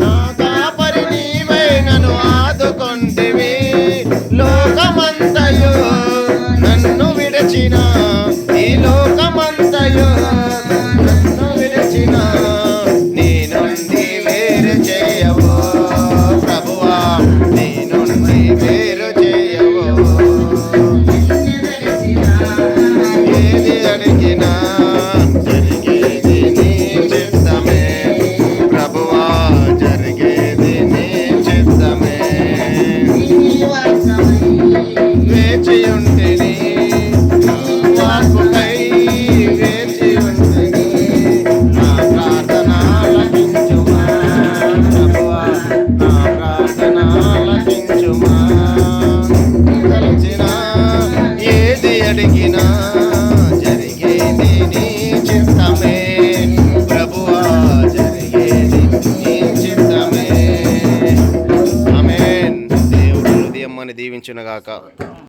నా కాపరి నీవై నన్ను ఆదుకొంటివి. లోకమంతయు నన్ను విడచిన, ఈ లోకమంతయు నన్ను విడచిన, నీ నుండి వేరు చేయవు ప్రభువా, నీ నుండి వేరు చేయవు. ఏది అడిగినా జరిగేది నీ చిత్తమే ప్రభువా, జరిగేది నీ చిత్తమే. వేచి ఉంటిని వాక్కుకై, వేచి ఉంటిని నా ప్రార్థన ఆలకించుమా ప్రభువా, నా ప్రార్థన ఆలకించుమా. తలచిన ఏది అడిగినా జరిగేది నీ చిత్తమే ప్రభువా, జరిగేది నీ చిత్తమే. ఆమేన్. దేవుడు హృదయం అని దీవించునుగాక.